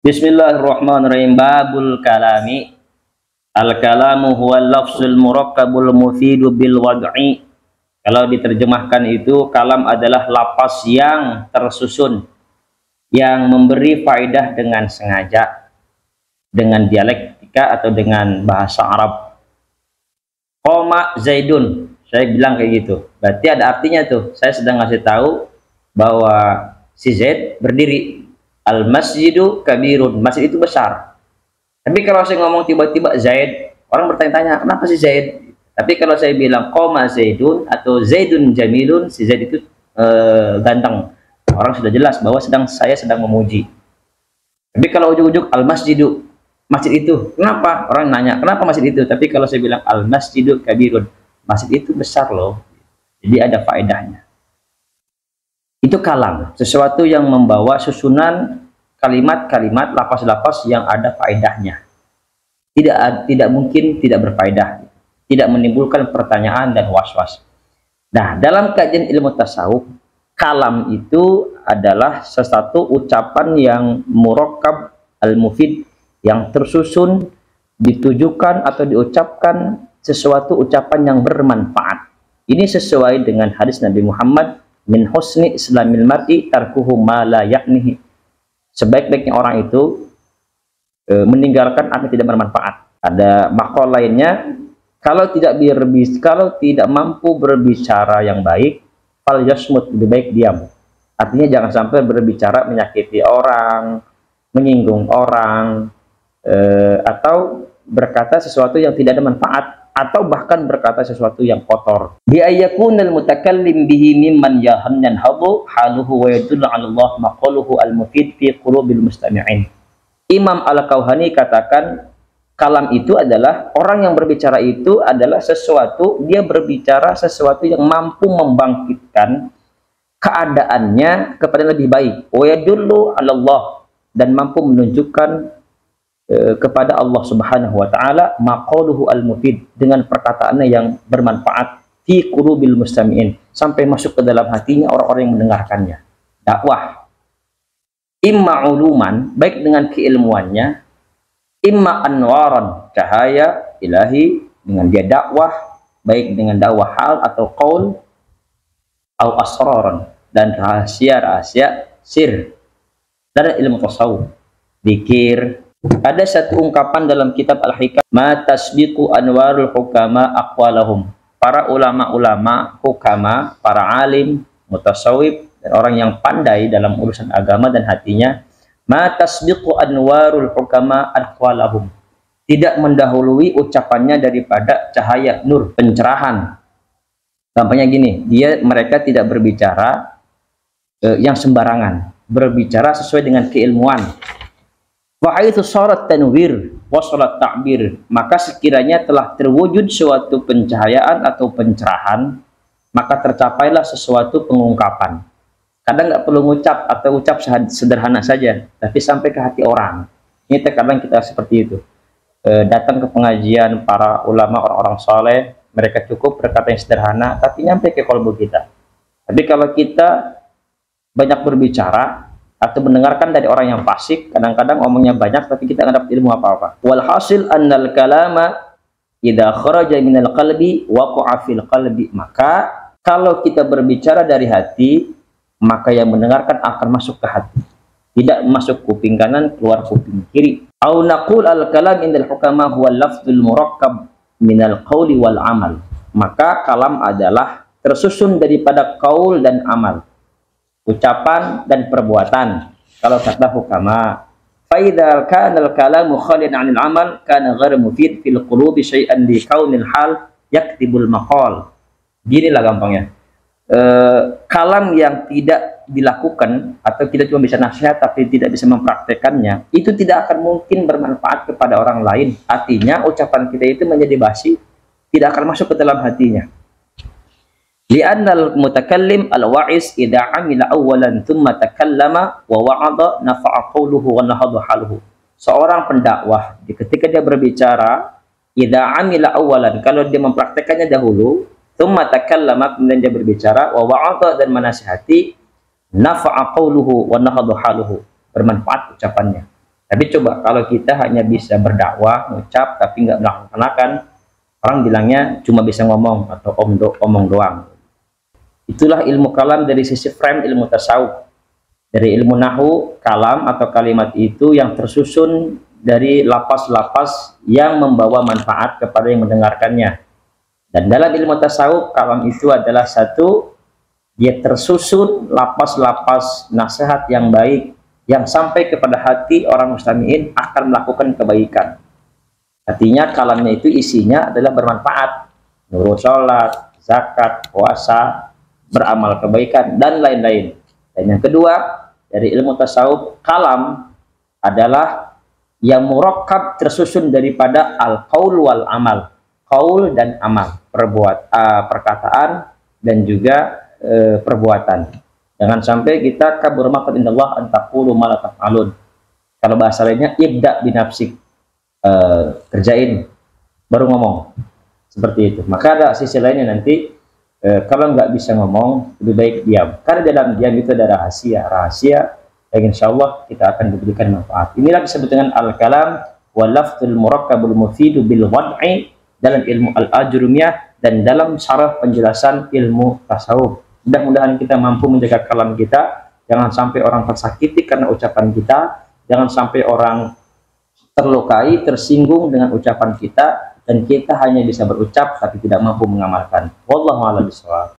Bismillahirrahmanirrahim. Babul kalami. Al-kalamu huwa lafzul murakkabul mufidu bil wad'i. Kalau diterjemahkan itu, kalam adalah lapas yang tersusun, yang memberi faedah dengan sengaja, dengan dialektika atau dengan bahasa Arab. Qoma Zaidun, saya bilang kayak gitu. Berarti ada artinya tuh. Saya sedang ngasih tahu bahwa si Zaid berdiri. Al-masjidu kabirun, masjid itu besar. Tapi kalau saya ngomong tiba-tiba Zaid, orang bertanya-tanya, kenapa si Zaid? Tapi kalau saya bilang qoma Zaidun atau Zaidun jamilun, si Zaid itu ganteng. Orang sudah jelas bahwa saya sedang memuji. Tapi kalau ujuk-ujuk al-masjidu, masjid itu, kenapa? Orang nanya, kenapa masjid itu? Tapi kalau saya bilang al-masjidu kabirun, masjid itu besar loh. Jadi ada faedahnya. Itu kalam, sesuatu yang membawa susunan kalimat-kalimat, lapas-lapas yang ada faedahnya. Tidak mungkin tidak berfaedah, tidak menimbulkan pertanyaan dan was-was. Nah, dalam kajian ilmu tasawuf, kalam itu adalah sesuatu ucapan yang murakkab al-mufid, yang tersusun, ditujukan atau diucapkan sesuatu ucapan yang bermanfaat. Ini sesuai dengan hadis Nabi Muhammad, min husni islamil mar'i tarkuhu ma la yaknihi. Sebaik-baiknya orang itu meninggalkan apa yang tidak bermanfaat. Ada maqal lainnya, kalau tidak mampu berbicara yang baik, fal yasmut, lebih baik diam. Artinya jangan sampai berbicara menyakiti orang, menyinggung orang, atau berkata sesuatu yang tidak ada manfaat, atau bahkan berkata sesuatu yang kotor. Bi ayyakunal mutakallim bihi mimman yahannan habu haluhu wa yadullu 'ala Allah maqaluhu al-mufid fi qulubil mustami'in. Imam Al-Kauhani katakan kalam itu adalah orang yang berbicara itu adalah sesuatu, dia berbicara sesuatu yang mampu membangkitkan keadaannya kepada lebih baik. Wa yadullu 'ala Allah, dan mampu menunjukkan kepada Allah Subhanahu wa taala maqaluhu al-mufid, dengan perkataannya yang bermanfaat fi qulubil mustami'in, sampai masuk ke dalam hatinya orang-orang yang mendengarkannya. Dakwah imma uluman, baik dengan keilmuannya, imma anwaran, cahaya ilahi, dengan dia dakwah baik dengan dakwah hal atau qaul, au asraran, dan rahasia-rahasia sir. Dan ilmu tasawuf, zikir. Ada satu ungkapan dalam kitab Al-Hikam, ma tasbiqu anwarul hukama aqwalahum. Para ulama-ulama, hukama, para alim, mutasawwif, dan orang yang pandai dalam urusan agama dan hatinya, ma tasbiqu anwarul hukama aqwalahum. Tidak mendahului ucapannya daripada cahaya nur, pencerahan. Gampangnya gini, mereka tidak berbicara yang sembarangan, berbicara sesuai dengan keilmuan. Wa haitsu sarat tanwir wa salat ta'bir, maka sekiranya telah terwujud suatu pencahayaan atau pencerahan, maka tercapailah sesuatu pengungkapan. Kadang nggak perlu ngucap atau ucap sederhana saja, tapi sampai ke hati orang. Ini terkadang kita seperti itu. Datang ke pengajian para ulama, orang-orang soleh, mereka cukup berkata yang sederhana, tapi nyampe ke kalbu kita. Tapi kalau kita banyak berbicara atau mendengarkan dari orang yang fasik, kadang-kadang omongnya banyak tapi kita nggak dapat ilmu apa-apa. Walhasil annal kalama idza kharaja minal qalbi waqa'a fil qalbi. Maka kalau kita berbicara dari hati, maka yang mendengarkan akan masuk ke hati, tidak masuk kuping kanan keluar kuping kiri. Au naqul al kalam indal hukama huwa lafzul murakkab minal qauli wal amal. Maka kalam adalah tersusun daripada qaul dan amal, ucapan dan perbuatan. Kalau kata hukama, fa idza kana al-kalamu khalian 'anil amal kana ghairu mufid fil qulubi syai'an li kaunil hal yaktibul maqal. Ginilah gampangnya. Kalam yang tidak dilakukan atau kita cuma bisa nasihat tapi tidak bisa mempraktekannya, itu tidak akan mungkin bermanfaat kepada orang lain. Artinya ucapan kita itu menjadi basi, tidak akan masuk ke dalam hatinya. Li'annal mutakallim al-wa'iz idza 'amila awwalan thumma takallama wa wa'ada nafa'a qawluhu wa nahadha haluhu. Seorang pendakwah ketika dia berbicara, idza 'amila awwalan, kalau dia mempraktekannya dahulu, thumma takallama, kemudian dia berbicara, wa wa'ada, dan menasihati, nafa'a qawluhu wa nahadha haluhu, bermanfaat ucapannya. Tapi coba kalau kita hanya bisa berdakwah, ngucap tapi nggak melaksanakan, orang bilangnya cuma bisa ngomong atau omong doang. Itulah ilmu kalam dari sisi frame ilmu tasawuf. Dari ilmu nahu, kalam atau kalimat itu yang tersusun dari lapas-lapas yang membawa manfaat kepada yang mendengarkannya. Dan dalam ilmu tasawuf, kalam itu adalah satu, dia tersusun lapas-lapas nasihat yang baik yang sampai kepada hati orang mustami'in akan melakukan kebaikan. Artinya kalamnya itu isinya adalah bermanfaat, nurut sholat, zakat, puasa, beramal kebaikan, dan lain-lain. Dan yang kedua, dari ilmu tasawuf, kalam adalah yang murakkab tersusun daripada al-qaul wal amal. Qaul dan amal, perkataan dan juga perbuatan. Jangan sampai kita kabur maqtan indallah an taqulu ma la taf'alun. Kalau bahasa lainnya ibda binafsik, kerjain baru ngomong. Seperti itu. Maka ada sisi lainnya nanti, kalau nggak bisa ngomong, lebih baik diam. Karena dalam diam itu ada rahasia yang insya Allah kita akan diberikan manfaat. Inilah disebut dengan al-kalam wal lafzul murakkabul mufidu bil wad'i dalam ilmu al-ajrumiyah dan dalam syarah penjelasan ilmu tasawuf. Mudah-mudahan kita mampu menjaga kalam kita, jangan sampai orang tersakiti karena ucapan kita, jangan sampai orang terlukai, tersinggung dengan ucapan kita, dan kita hanya bisa berucap tapi tidak mampu mengamalkan. Wallahu a'lam bishawab.